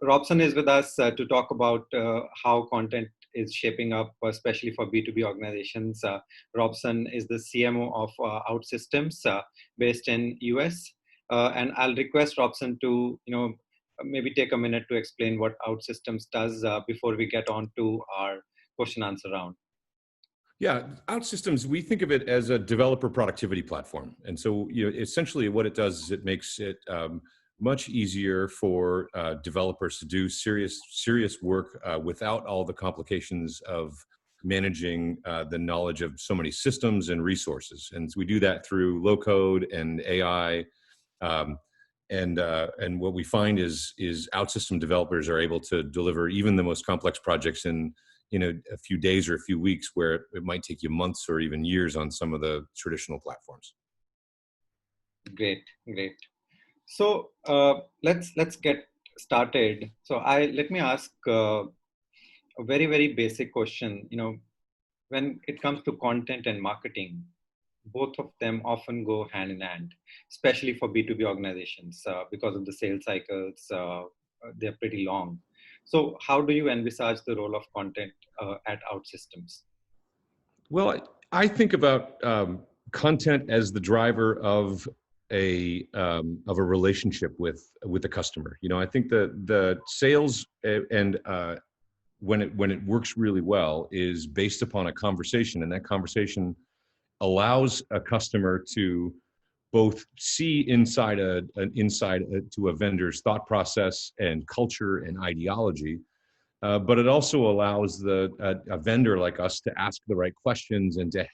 Robson is with us to talk about how content is shaping up, especially for B2B organizations. Robson is the CMO of OutSystems based in US. And I'll request Robson to, maybe take a minute to explain what OutSystems does before we get on to our question answer round. Yeah, OutSystems, we think of it as a developer productivity platform. And so, essentially what it does is it makes it much easier for developers to do serious work without all the complications of managing the knowledge of so many systems and resources. And so we do that through low code and AI. And what we find is OutSystem developers are able to deliver even the most complex projects in a few days or a few weeks, where it might take you months or even years on some of the traditional platforms. Great. So let's get started. So let me ask a very, very basic question. When it comes to content and marketing, both of them often go hand in hand, especially for B2B organizations because of the sales cycles. They're pretty long. So how do you envisage the role of content at OutSystems? Well, I think about content as the driver of a relationship with the customer. I think the sales and when it works really well is based upon a conversation, and that conversation allows a customer to both see inside to a vendor's thought process and culture and ideology, but it also allows a vendor like us to ask the right questions and to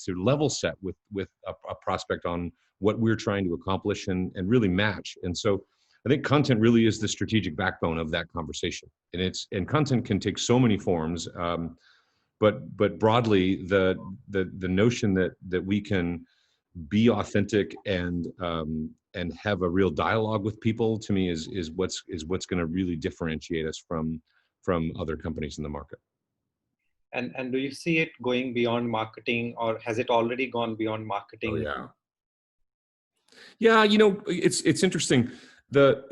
to level set with a prospect on what we're trying to accomplish and really match. And so I think content really is the strategic backbone of that conversation, and content can take so many forms. But broadly, the notion that we can be authentic and have a real dialogue with people, to me, is what's going to really differentiate us from other companies in the market. And do you see it going beyond marketing, or has it already gone beyond marketing? Oh, yeah. It's interesting. The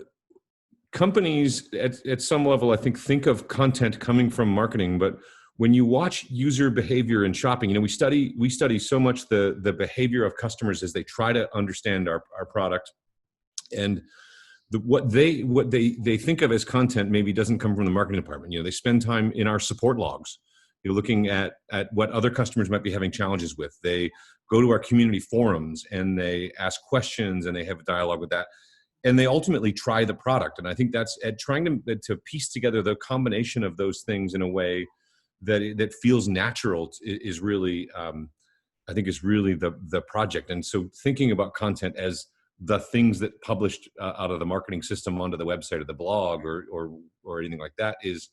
companies at some level, I think of content coming from marketing, but when you watch user behavior in shopping, we study so much the behavior of customers as they try to understand our product, and what they think of as content maybe doesn't come from the marketing department. They spend time in our support logs, looking at what other customers might be having challenges with. They go to our community forums and they ask questions and they have a dialogue with that, and they ultimately try the product. And I think that's at trying to piece together the combination of those things in a way that feels natural is really, I think, is really the project. And so thinking about content as the things that published out of the marketing system onto the website or the blog or anything like that is,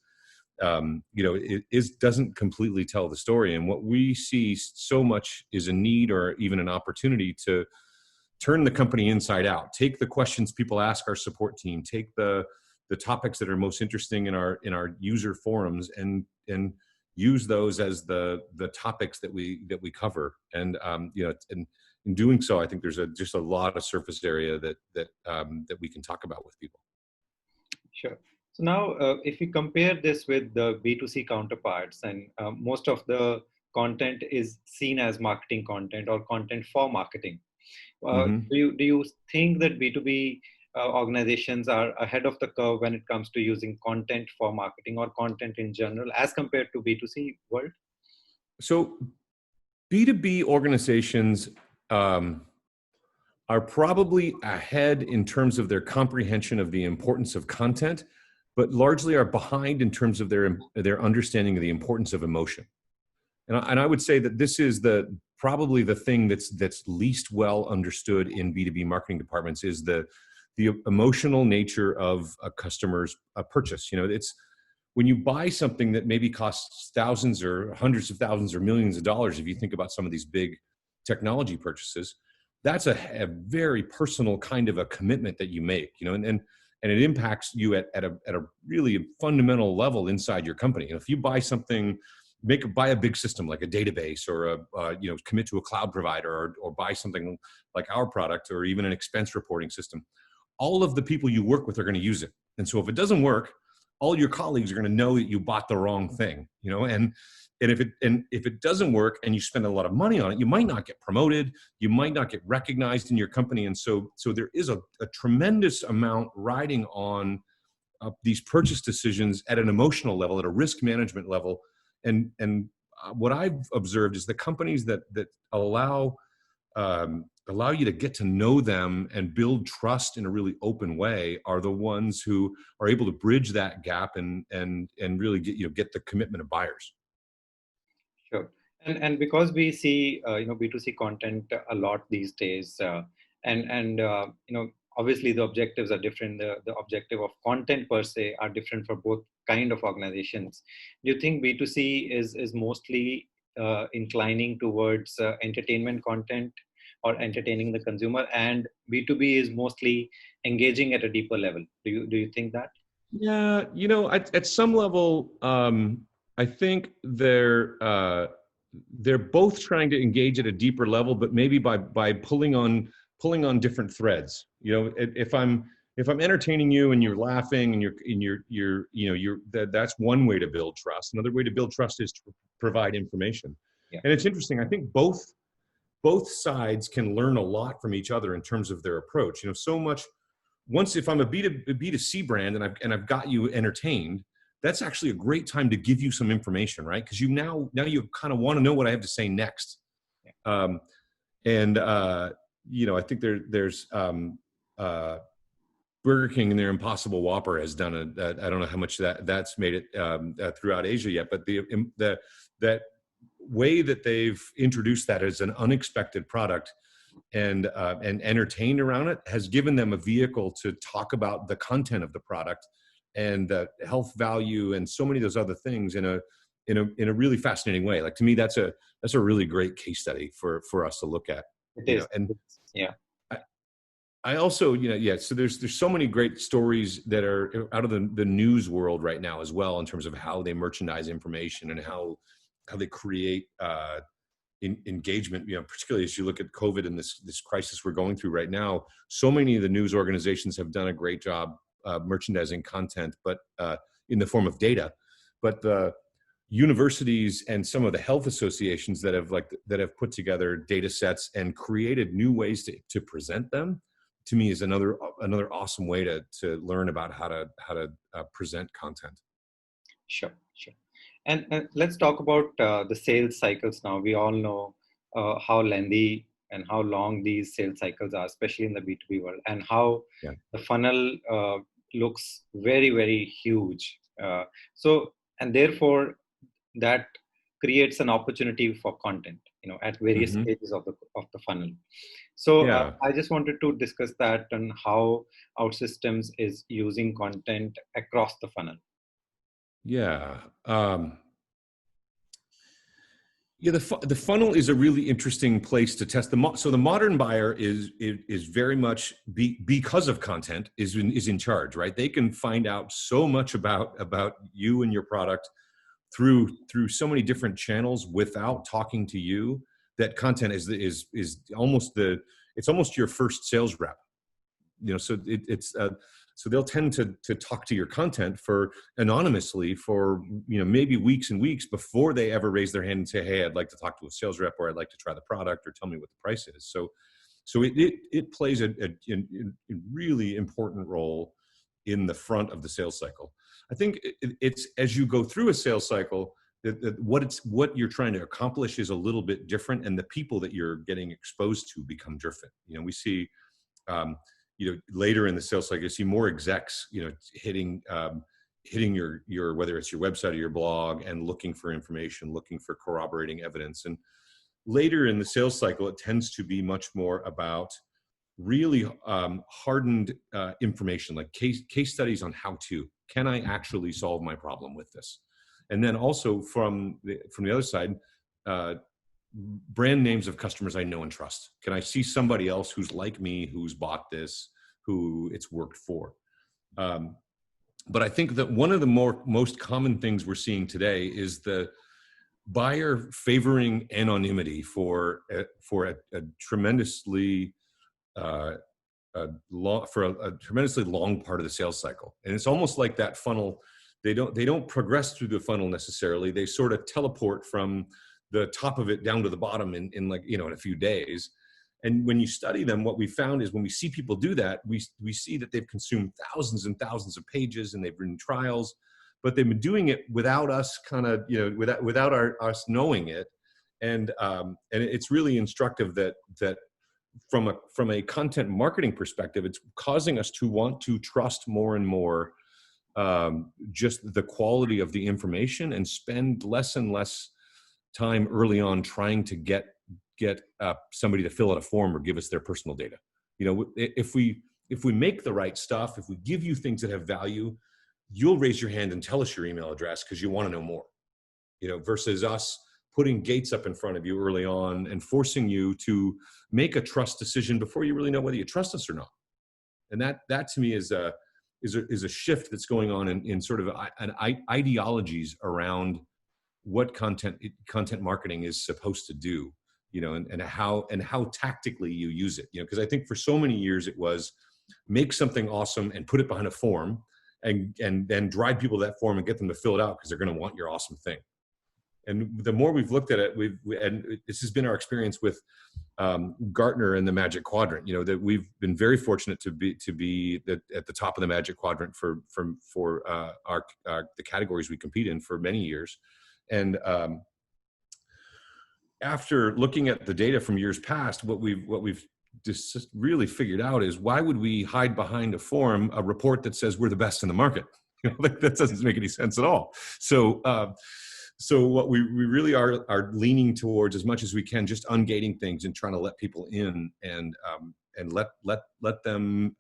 it doesn't completely tell the story. And what we see so much is a need or even an opportunity to turn the company inside out. Take the questions people ask our support team, take the topics that are most interesting in our user forums, and use those as the topics that we cover. And and in doing so, I think there's just a lot of surface area that we can talk about with people. Sure. So now, if we compare this with the B2C counterparts, and most of the content is seen as marketing content or content for marketing, do you think that B2B organizations are ahead of the curve when it comes to using content for marketing or content in general as compared to B2C world? So B2B organizations are probably ahead in terms of their comprehension of the importance of content, but largely are behind in terms of their understanding of the importance of emotion. And I would say that this is probably the thing that's least well understood in B2B marketing departments is the emotional nature of a customer's purchase. It's when you buy something that maybe costs thousands or hundreds of thousands or millions of dollars. If you think about some of these big technology purchases, that's a very personal kind of a commitment that you make. And it impacts you at a really fundamental level inside your company. If you buy something, buy a big system like a database, or commit to a cloud provider, or buy something like our product, or even an expense reporting system, all of the people you work with are going to use it. And so if it doesn't work, all your colleagues are going to know that you bought the wrong thing, and if it doesn't work and you spend a lot of money on it, you might not get promoted, you might not get recognized in your company. And so there is a tremendous amount riding on these purchase decisions at an emotional level, at a risk management level. And what I've observed is the companies that allow you to get to know them and build trust in a really open way are the ones who are able to bridge that gap and really get the commitment of buyers. Sure. And because we see B2C content a lot these days, and obviously the objectives are different. The objective of content per se are different for both kind of organizations. Do you think B2C is mostly inclining towards entertainment content or entertaining the consumer, and B2B is mostly engaging at a deeper level? Do you think that? Yeah, at some level, I think they're both trying to engage at a deeper level, but maybe by pulling on different threads. If I'm entertaining you and you're laughing and that's one way to build trust. Another way to build trust is to provide information. Yeah. And it's interesting. I think both sides can learn a lot from each other in terms of their approach. So much. Once, if I'm a B2C brand and I've got you entertained, that's actually a great time to give you some information, right? Because now you kind of want to know what I have to say next. Yeah. I think there's Burger King and their Impossible Whopper has done I don't know how much that's made it throughout Asia yet, but that way that they've introduced that as an unexpected product and entertained around it has given them a vehicle to talk about the content of the product and the health value and so many of those other things in a really fascinating way. Like, to me, that's a really great case study for us to look at. It is. And yeah. I also, so there's so many great stories that are out of the news world right now as well, in terms of how they merchandise information and how they create engagement, particularly as you look at COVID and this crisis we're going through right now. So many of the news organizations have done a great job merchandising content, but in the form of data. But the universities and some of the health associations that have put together data sets and created new ways to present them, to me, is another awesome way to learn about how to present content. Sure. And let's talk about the sales cycles now. We all know how lengthy and how long these sales cycles are, especially in the B2B world, and how the funnel looks very, very huge. And therefore, that creates an opportunity for content, at various stages of the funnel. So I just wanted to discuss that and how OutSystems is using content across the funnel. Yeah. The funnel is a really interesting place to test so the modern buyer is very much because of content is in charge, right? They can find out so much about you and your product through so many different channels without talking to you, that content is almost it's almost your first sales rep. So they'll tend to talk to your content anonymously for maybe weeks and weeks before they ever raise their hand and say, hey, I'd like to talk to a sales rep, or I'd like to try the product, or tell me what the price is. So it plays a really important role in the front of the sales cycle. I think it's as you go through a sales cycle, what you're trying to accomplish is a little bit different, and the people that you're getting exposed to become different. We see later in the sales cycle, you see more execs, hitting your whether it's your website or your blog, and looking for information, looking for corroborating evidence. And later in the sales cycle, it tends to be much more about really hardened information, like case studies on can I actually solve my problem with this? And then also from the other side, brand names of customers I know and trust. Can I see somebody else who's like me, who's bought this, who it's worked for? But I think that one of the most common things we're seeing today is the buyer favoring anonymity for a tremendously a tremendously long part of the sales cycle. And it's almost like that funnel. They don't progress through the funnel necessarily. They sort of teleport from the top of it down to the bottom in like, in a few days. And when you study them, what we found is when we see people do that, we see that they've consumed thousands and thousands of pages and they've written trials, but they've been doing it without us without us knowing it. And it's really instructive that from a content marketing perspective, it's causing us to want to trust more and more just the quality of the information and spend less and less time early on trying to get somebody to fill out a form or give us their personal data. If we make the right stuff, if we give you things that have value, you'll raise your hand and tell us your email address because you want to know more, versus us putting gates up in front of you early on and forcing you to make a trust decision before you really know whether you trust us or not. And that to me is a shift that's going on in sort of ideologies around what content marketing is supposed to do, and how tactically you use it, because I think for so many years it was make something awesome and put it behind a form and then drive people to that form and get them to fill it out because they're going to want your awesome thing. And the more we've looked at it, and this has been our experience with Gartner and the Magic Quadrant. That we've been very fortunate to be at the top of the Magic Quadrant for the categories we compete in for many years. And after looking at the data from years past, what we've just really figured out is, why would we hide behind a report that says we're the best in the market? That doesn't make any sense at all. So what we really are leaning towards, as much as we can, just ungating things and trying to let people in and let them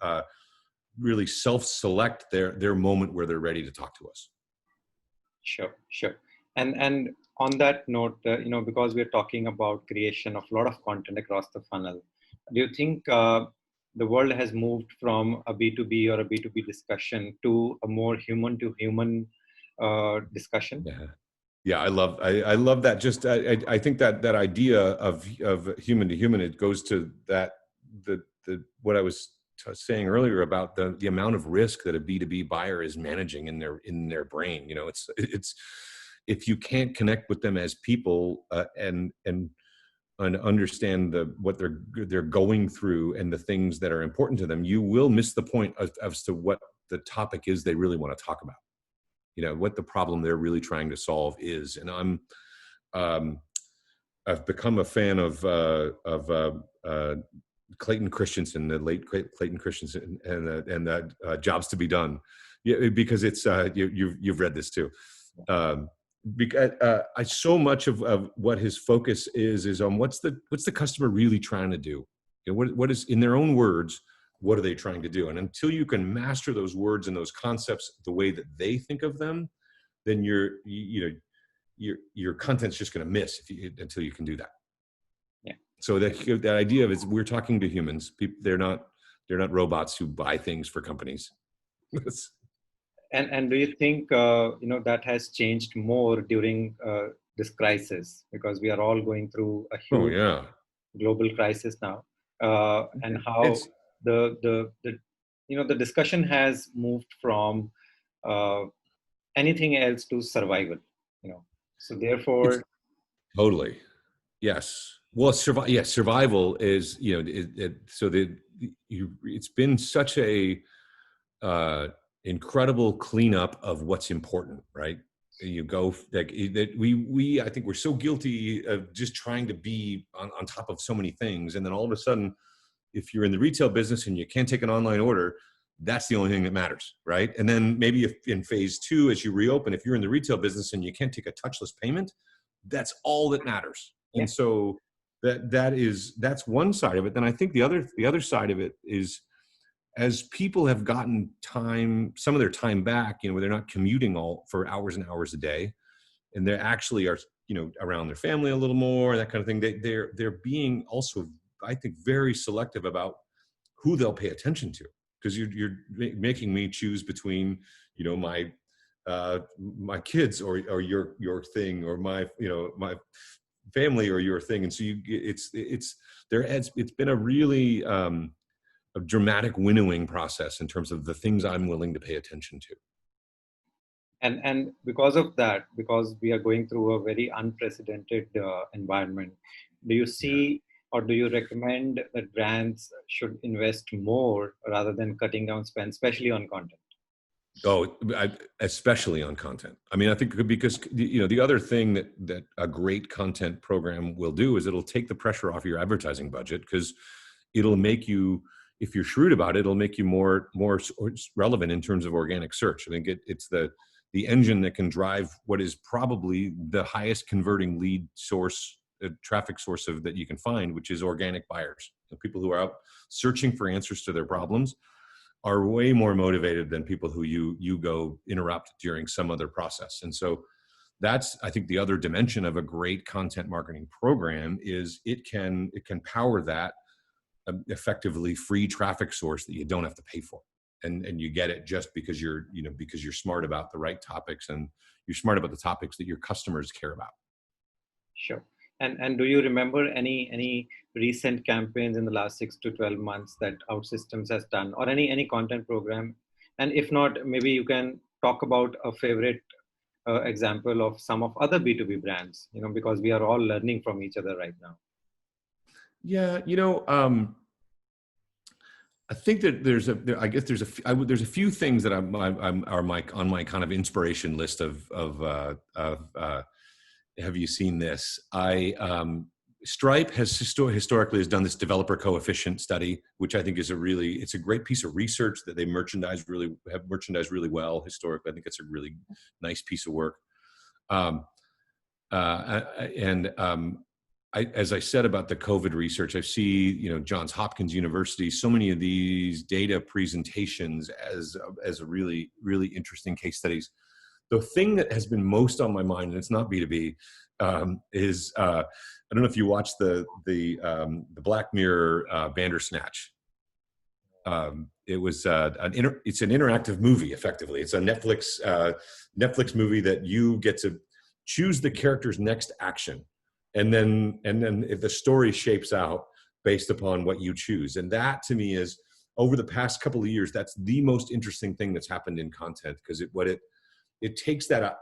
really self-select their moment where they're ready to talk to us. Sure. And on that note, because we're talking about creation of a lot of content across the funnel, do you think the world has moved from a B2B or a B2B discussion to a more human-to-human discussion? Yeah, I love that. Just I think that idea of human to human, it goes to that the what I was saying earlier about the amount of risk that a B2B buyer is managing in their brain. It's if you can't connect with them as people and understand what they're going through and the things that are important to them, you will miss the point as to what the topic is they really want to talk about. What the problem they're really trying to solve is. And I've become a fan of Clayton Christensen, the late Clayton Christensen, and Jobs to Be Done. Yeah, because it's you've read this too. Because so much of what his focus is on what's the customer really trying to do. What is, in their own words, what are they trying to do? And until you can master those words and those concepts the way that they think of them, then your content's just going to miss until you can do that. Yeah. So that idea of we're talking to humans. People, they're not robots who buy things for companies. And do you think that has changed more during this crisis, because we are all going through a huge global crisis now, and how the discussion has moved from anything else to survival, so therefore totally, yes. Well, survival is, it's been such a incredible cleanup of what's important, right? You go like that. I think we're so guilty of just trying to be on top of so many things, and then all of a sudden, if you're in the retail business and you can't take an online order, that's the only thing that matters, right? And then maybe if in phase 2, as you reopen, if you're in the retail business and you can't take a touchless payment, that's all that matters. Yeah. And so that's one side of it. Then I think the other side of it is, as people have gotten some of their time back, where they're not commuting for hours and hours a day, and they actually are, around their family a little more, that kind of thing. They're being also, I think, very selective about who they'll pay attention to, because you're making me choose between, my kids or your thing, or my family or your thing. And so it's been a really a dramatic winnowing process in terms of the things I'm willing to pay attention to. And because of that, because we are going through a very unprecedented environment, do you see or do you recommend that brands should invest more rather than cutting down spend, especially on content? Oh, especially on content. I mean, I think because, you know, the other thing that a great content program will do is it'll take the pressure off your advertising budget, because it'll make you, if you're shrewd about it, it'll make you more relevant in terms of organic search. I think it's the engine that can drive what is probably the highest converting lead source, traffic source of that you can find, which is organic buyers. The people who are out searching for answers to their problems are way more motivated than people who you go interrupt during some other process. And so that's, I think, the other dimension of a great content marketing program is it can power that effectively free traffic source that you don't have to pay for. And you get it just because you're smart about the right topics, and you're smart about the topics that your customers care about. Sure. And do you remember any recent campaigns in the last 6 to 12 months that OutSystems has done, or any content program? And if not, maybe you can talk about a favorite example of some of other B2B brands, you know, because we are all learning from each other right now. Yeah, I think that there's a few things that are on my kind of inspiration list of have you seen this? Stripe has historically done this developer coefficient study, which I think is it's a great piece of research that they have merchandised really well historically. I think it's a really nice piece of work. As I said about the COVID research, I see, Johns Hopkins University, so many of these data presentations as really, really interesting case studies. The thing that has been most on my mind, and it's not B2B, is I don't know if you watched the Black Mirror Bandersnatch. It's an interactive movie. Effectively, it's a Netflix movie that you get to choose the character's next action, and then if the story shapes out based upon what you choose. And that, to me, is, over the past couple of years, that's the most interesting thing that's happened in content, because it takes that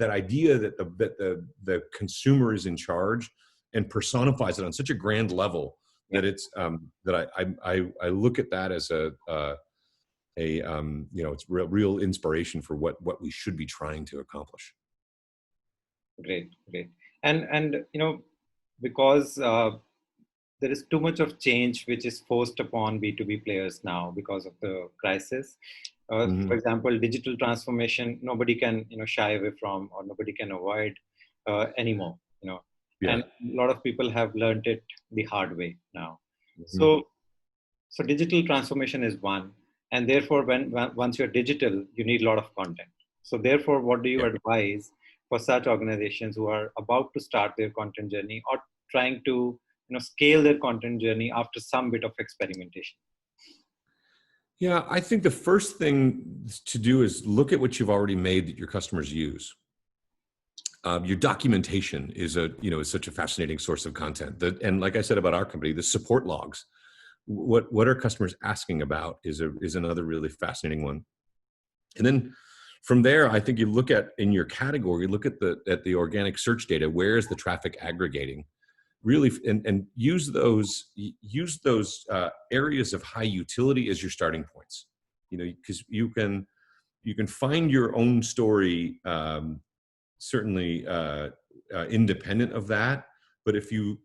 idea that the consumer is in charge and personifies it on such a grand level that it's that I look at that as it's real inspiration for what we should be trying to accomplish. Great. And because there is too much of change which is forced upon B2B players now because of the crisis. For example, digital transformation, nobody can shy away from, or nobody can avoid anymore. And a lot of people have learned it the hard way now. So digital transformation is one, and therefore once you're digital, you need a lot of content. So therefore, what do you advise for such organizations who are about to start their content journey, or trying to scale their content journey after some bit of experimentation? Yeah, I think the first thing to do is look at what you've already made that your customers use. Your documentation is such a fascinating source of content. And like I said about our company, the support logs, what are customers asking about is another really fascinating one. And then from there, I think you look at, in your category, look at the organic search data. Where is the traffic aggregating? Really, and use those areas of high utility as your starting points. Because you can find your own story, certainly independent of that. But if you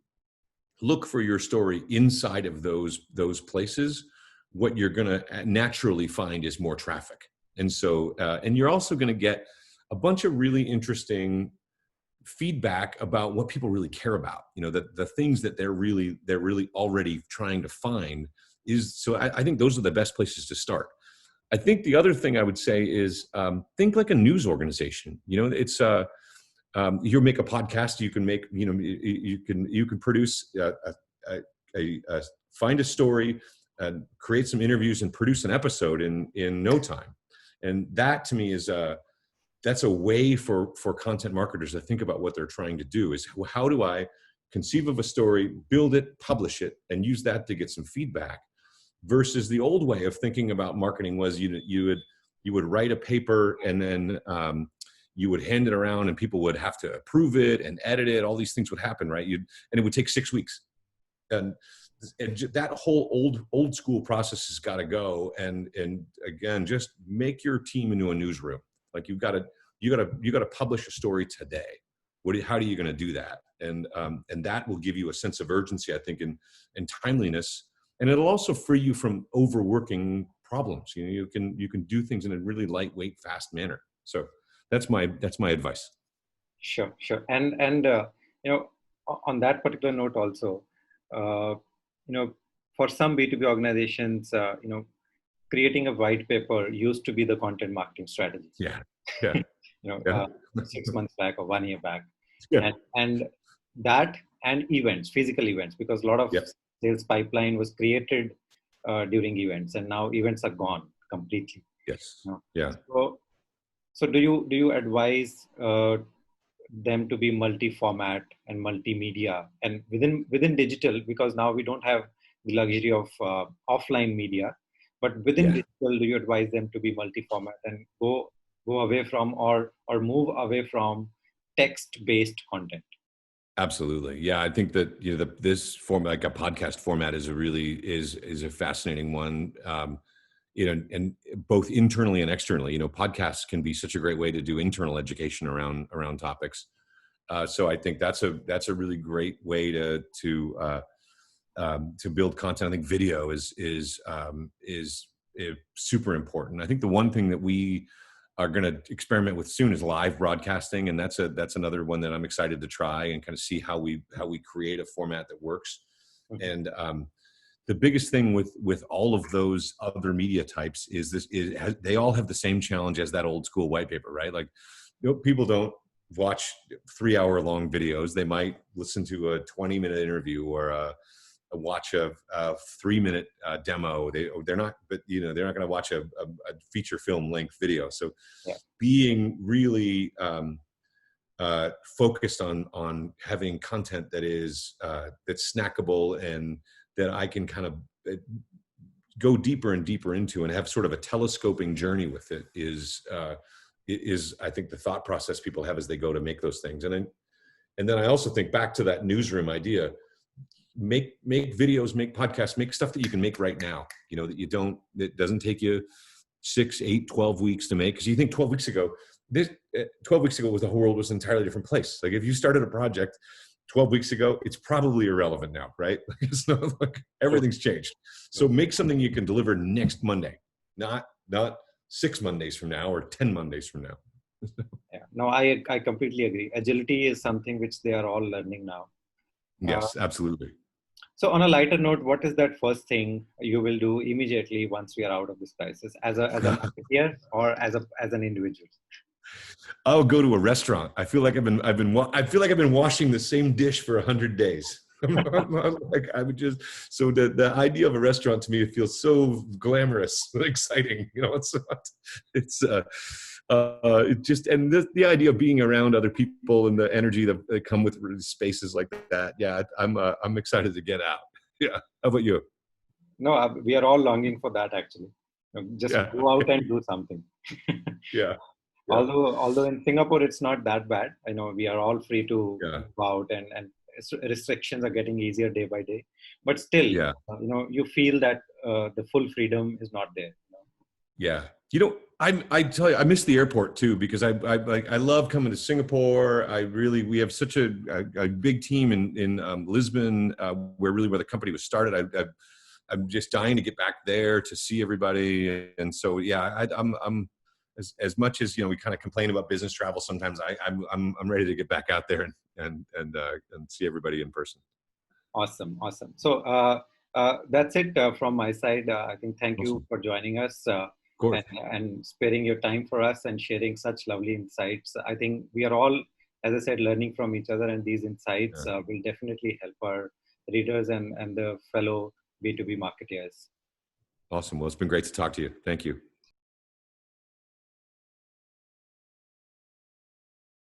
look for your story inside of those places, what you're going to naturally find is more traffic. And so, and you're also going to get a bunch of really interesting feedback about what people really care about. The things that they're really already trying to find is. So I think those are the best places to start. I think the other thing I would say is think like a news organization. It's you make a podcast. You can make you can produce find a story, create some interviews, and produce an episode in no time. And that, to me, is that's a way for content marketers to think about what they're trying to do. Is how do I conceive of a story, build it, publish it, and use that to get some feedback, versus the old way of thinking about marketing was you would write a paper and then you would hand it around and people would have to approve it and edit it. All these things would happen, right? And it would take 6 weeks. And that whole old school process has got to go. And again, just make your team into a newsroom. Like you got to publish a story today. How are you going to do that? And that will give you a sense of urgency, I think, and timeliness. And it'll also free you from overworking problems. You can do things in a really lightweight, fast manner. So that's my advice. Sure. And on that particular note also, for some B2B organizations, creating a white paper used to be the content marketing strategy. Yeah. 6 months back or 1 year back. Yeah. And that and events, physical events, because a lot of sales pipeline was created during events, and now events are gone completely. Yes. Yeah. So do you advise them to be multi-format and multimedia, and within digital, because now we don't have the luxury of offline media, but within digital, do you advise them to be multi-format and go away from or move away from text-based content? Absolutely. Yeah. I think that, this format, like a podcast format, is a fascinating one. And both internally and externally, podcasts can be such a great way to do internal education around topics. So I think that's a really great way to build content. I think video is super important. I think the one thing that we are going to experiment with soon is live broadcasting, and that's another one that I'm excited to try and kind of see how we create a format that works. And the biggest thing with all of those other media types is they all have the same challenge as that old school white paper, right? Like, people don't watch 3-hour long videos. They might listen to a 20-minute interview or watch a 3-minute demo. They're not going to watch a feature film length video. So being really focused on having content that's snackable and that I can kind of go deeper and deeper into and have sort of a telescoping journey with it is I think the thought process people have as they go to make those things. And then I also think back to that newsroom idea. Make videos, make podcasts, make stuff that you can make right now, that doesn't take you 6, 8, 12 weeks to make. Because you think 12 weeks ago was the whole world was an entirely different place. Like if you started a project 12 weeks ago, it's probably irrelevant now, right? It's not like everything's changed. So make something you can deliver next Monday, not 6 Mondays from now or 10 Mondays from now. No, I completely agree. Agility is something which they are all learning now. Yes, absolutely. So on a lighter note, what is that first thing you will do immediately once we are out of this crisis, as a marketeer or as an individual? I'll go to a restaurant. I feel like I've been washing the same dish for 100 days. Like I would just, so the idea of a restaurant to me, it feels so glamorous and exciting. It just, and the idea of being around other people and the energy that come with spaces like that. Yeah, I'm excited to get out. Yeah. How about you? No, we are all longing for that actually. Just go out and do something. Yeah. Although in Singapore it's not that bad. I know we are all free to go out and restrictions are getting easier day by day. But still, you feel that the full freedom is not there. Yeah. I tell you, I miss the airport too, because I love coming to Singapore. We have such a big team in Lisbon, where the company was started. I'm just dying to get back there to see everybody. And so, I'm as much as, we kind of complain about business travel sometimes, I'm ready to get back out there and see everybody in person. Awesome. So that's it from my side. I think thank you for joining us. And sparing your time for us and sharing such lovely insights. I think we are all, as I said, learning from each other, and these insights will definitely help our readers and the fellow B2B marketers. Awesome. Well, it's been great to talk to you. Thank you.